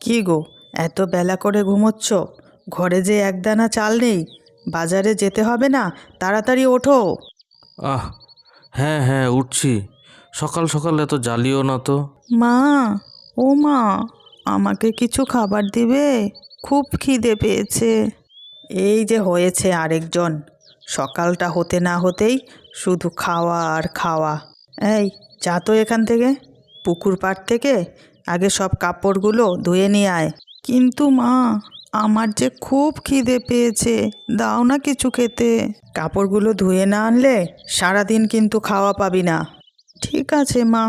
কি গো, এত বেলা করে ঘুমোচ্ছ? ঘরে যে একদানা চাল নেই, বাজারে যেতে হবে না? তাড়াতাড়ি ওঠো। আহ, হ্যাঁ হ্যাঁ উঠছি। সকাল সকাল এত জ্বালিও না তো। মা, ও মা, আমাকে কিছু খাবার দিবে? খুব খিদে পেয়েছে। এই যে হয়েছে আরেকজন, সকালটা হতে না হতেই শুধু খাওয়া আর খাওয়া। এই, যা তো এখান থেকে, পুকুর পাড় থেকে আগে সব কাপড়গুলো ধুয়ে নিয়ে আয়। কিন্তু মা, আমার যে খুব খিদে পেয়েছে, দাও না কিছু খেতে। কাপড়গুলো ধুয়ে না আনলে সারাদিন কিন্তু খাওয়া পাবি না। ঠিক আছে মা,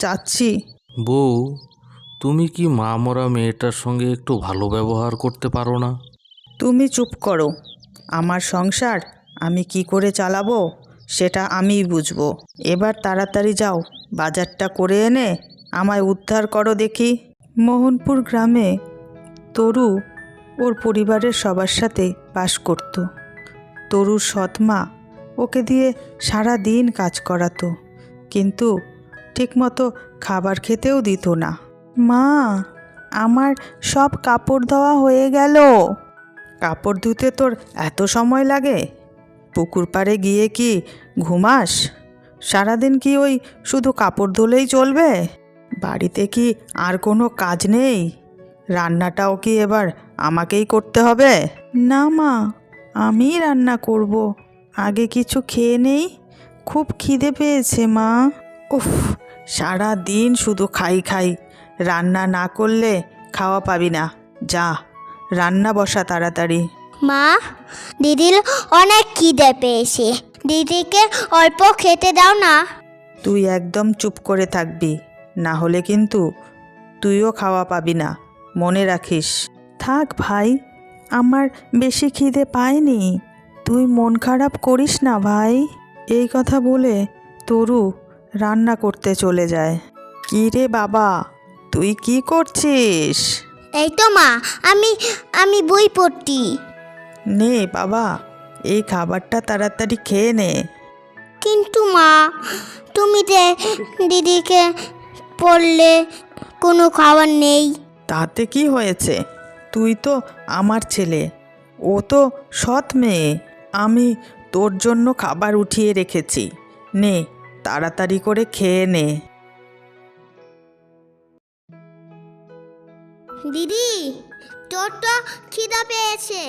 যাচ্ছি। বউ, তুমি কি মা মরা মেয়েটার সঙ্গে একটু ভালো ব্যবহার করতে পারো না? তুমি চুপ করো। আমার সংসার আমি কি করে চালাবো সেটা আমিই বুঝবো। এবার তাড়াতাড়ি যাও, বাজারটা করে এনে আমায় উদ্ধার করো দেখি। মোহনপুর গ্রামে তরু ওর পরিবারের সবার সাথে বাস করত। তরুর সৎমা ওকে দিয়ে সারা দিন কাজ করাতো, কিন্তু ঠিকমতো খাবার খেতেও দিত না। মা, আমার সব কাপড় ধোয়া হয়ে গেল। কাপড় ধুতে তোর এত সময় লাগে? পুকুর পাড়ে গিয়ে কি ঘুমাস? সারাদিন কি ওই শুধু কাপড় ধুলেই চলবে? বাড়িতে কি আর কোনো কাজ নেই? রান্নাটাও কি এবার আমাকেই করতে হবে? না মা, আমিই রান্না করব। আগে কিছু খেয়ে নেই, খুব খিদে পেয়েছে মা। উফ, সারা দিন শুধু খাই খাই, রান্না না করলে খাওয়া পাবি না। যা, রান্না বসা তাড়াতাড়ি। মা, দিদির অনেক খিদে পেয়েছে, দিদিকে অল্প খেতে দাও না। তুই একদম চুপ করে থাকবি, না হলে কিন্তু তুইও খাওয়া পাবি না, মনে রাখিস। থাক ভাই, আমার বেশি খিদে পায়নি, তুই মন খারাপ করিস না ভাই। এই কথা বলে তরু রান্না করতে চলে যায়। কি রে বাবা, তুই কি করছিস? এই তো মা, আমি আমি বই পড়তি। নে বাবা, এই খাবারটা তাড়াতাড়ি খেয়ে নে। কিন্তু মা, তুমি যে দিদিকে পড়লে কোনো খাবার নেই। তাতে কি হয়েছে? তুই তো আমার ছেলে, ও তো সৎ মেয়ে। আমি তোর জন্য খাবার উঠিয়ে রেখেছি, নে তাড়াতাড়ি করে খেয়ে নে। দিদি, তোর তো খিদা পেয়েছে,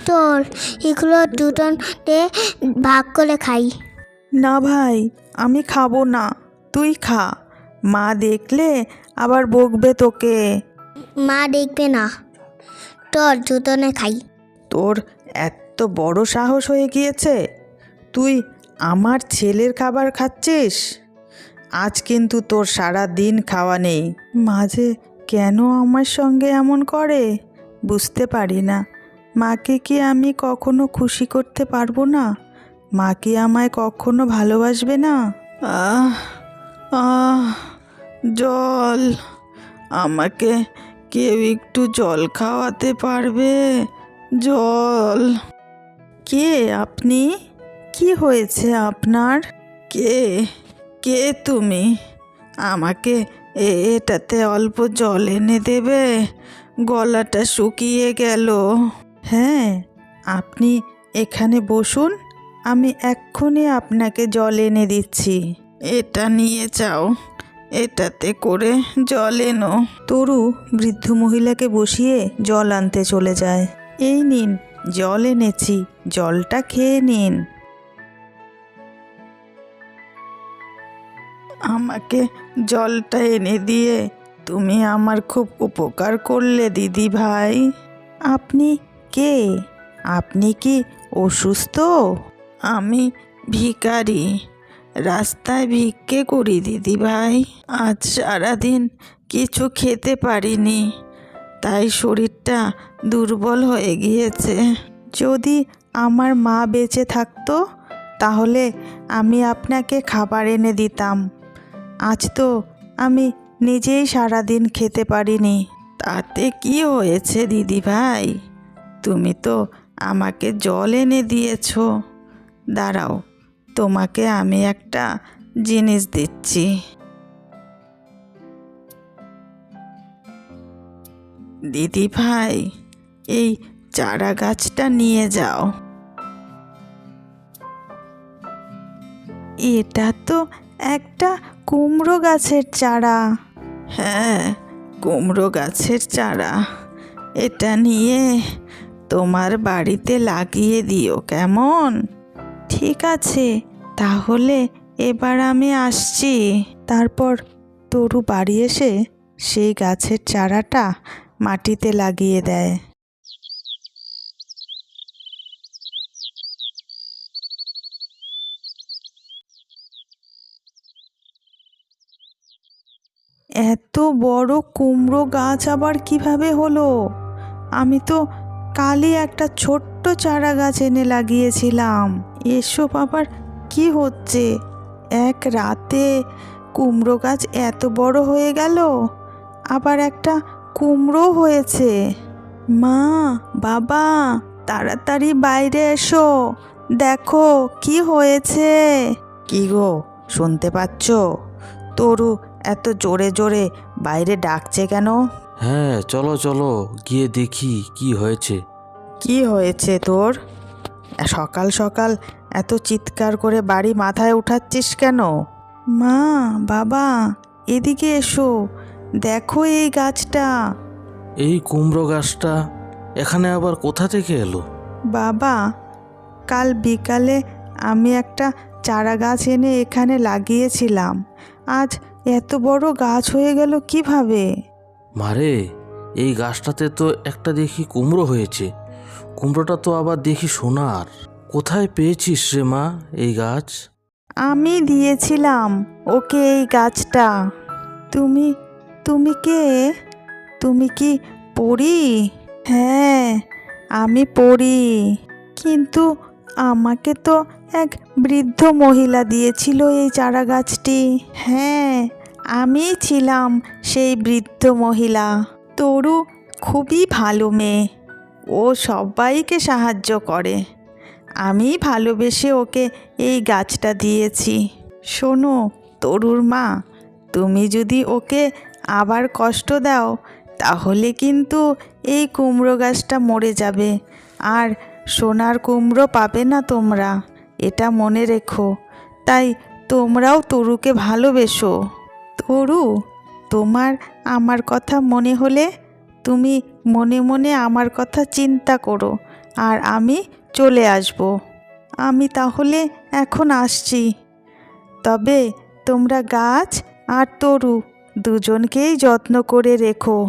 তোর এগুলো দুটোতে ভাগ করে খাই। না ভাই, আমি খাবো না, তুই খা। মা দেখলে আবার বকবে তোকে। মা দেখবে না, তোর দুজনে খাই। তোর এত বড় সাহস হয়ে গিয়েছে, তুই আমার ছেলের খাবার খাচ্ছিস? আজ কিন্তু তোর সারা দিন খাওয়া নেই। মাঝে কেন আমার সঙ্গে এমন করে বুঝতে পারি না। মাকে কি আমি কখনো খুশি করতে পারবো না? মা কি আমায় কখনো ভালোবাসবে না? আহ আহ জল, আমাকে কেউ একটু জল খাওয়াতে পারবে? জল। কে আপনি? কি হয়েছে আপনার? কে কে তুমি? আমাকে এটাতে অল্প জল এনে দেবে? গলাটা শুকিয়ে গেল। হ্যাঁ, আপনি এখানে বসুন, আমি এক্ষুনি আপনাকে জল এনে দিচ্ছি। এটা নিয়ে যাও, এটাতে করে জল এনো। তরু বৃদ্ধ মহিলাকে বসিয়ে জল আনতে চলে যায়। এই নিন, জল এনেছি, জলটা খেয়ে নিন। আমাকে জলটা এনে দিয়ে তুমি আমার খুব উপকার করলে দিদি ভাই। আপনি কে? আপনি কি অসুস্থ? আমি ভিখারি, রাস্তায় ভিক্ষে করি দিদি ভাই। আজ সারাদিন কিছু খেতে পারিনি, তাই শরীরটা দুর্বল হয়ে গিয়েছে। যদি আমার মা বেঁচে থাকতো তাহলে আমি আপনাকে খাবার এনে দিতাম। আজ তো আমি নিজেই সারাদিন খেতে পারিনি। তাতে কি হয়েছে দিদি ভাই, তুমি তো আমাকে জল এনে দিয়েছো। দাঁড়াও, তোমাকে আমি একটা জিনিস দিচ্ছি। দিদি ভাই, এই চারা গাছটা নিয়ে যাও। এটা তো একটা কুমড়ো গাছের চারা। হ্যাঁ, কুমড়ো গাছের চারা। এটা নিয়ে তোমার বাড়িতে লাগিয়ে দিও, কেমন? ঠিক আছে, তাহলে এবার আমি আসছি। তারপর তরু বাড়ি এসে সেই গাছের চারাটা মাটিতে লাগিয়ে দেয়। এত বড় কুমড়ো গাছ আবার কিভাবে হলো? আমি তো কালই একটা ছোট্ট চারা গাছ এনে লাগিয়েছিলাম। এসব আবার কি হচ্ছে? এক রাতে কুমড়ো গাছ এত বড় হয়ে গেল, আবার একটা কুমড়ো হয়েছে। মা, বাবা, তাড়াতাড়ি বাইরে এসো, দেখো কি হয়েছে। কি গো, শুনতে পাচ্ছ? তরু এত জোরে জোরে বাইরে ডাকছে কেন? হ্যাঁ, চলো চলো গিয়ে দেখি কি হয়েছে। কি হয়েছে তোর? সকাল সকাল এত চিৎকার করে বাড়ি মাথায় উঠাচ্ছিস কেন? মা, বাবা, এদিকে এসো, দেখো এই গাছটা। এই কুমড়ো গাছটা এখানে আবার কোথা থেকে এলো? বাবা, কাল বিকালে আমি একটা চারা গাছ এনে এখানে লাগিয়েছিলাম, আজ এত বড় গাছ হয়ে গেল কিভাবে? মারে, এই গাছটাতে তো একটা দেখি কুমড়ো হয়েছে। কুমড়োটা তো আবার দেখি সোনার। কোথায় পেয়েছিস রে মা এই গাছ? আমি দিয়েছিলাম ওকে এই গাছটা। তুমি তুমি কে? তুমি কি পড়ি? হ্যাঁ, আমি পড়ি। কিন্তু আমাকে তো এক বৃদ্ধ মহিলা দিয়েছিল এই চারা গাছটি। হ্যাঁ, আমিই ছিলাম সেই বৃদ্ধ মহিলা। তরু খুবই ভালো মেয়ে, ও সবাইকে সাহায্য করে। আমি ভালোবেসে ওকে এই গাছটা দিয়েছি। শোনো তরুর মা, তুমি যদি ওকে আবার কষ্ট দাও তাহলে কিন্তু এই কুমড়ো গাছটা মরে যাবে, আর সোনার কুমড়ো পাবে না তোমরা, এটা মনে রেখো। তাই তোমরাও তরুকে ভালোবেসো। তরু, তোমার আমার কথা মনে হলে তুমি মনে মনে আমার কথা চিন্তা করো, আর আমি চলে আসব। আমি তাহলে এখন আসছি। তবে তোমরা গাছ আর তরু দুজনকেই যত্ন করে রেখো।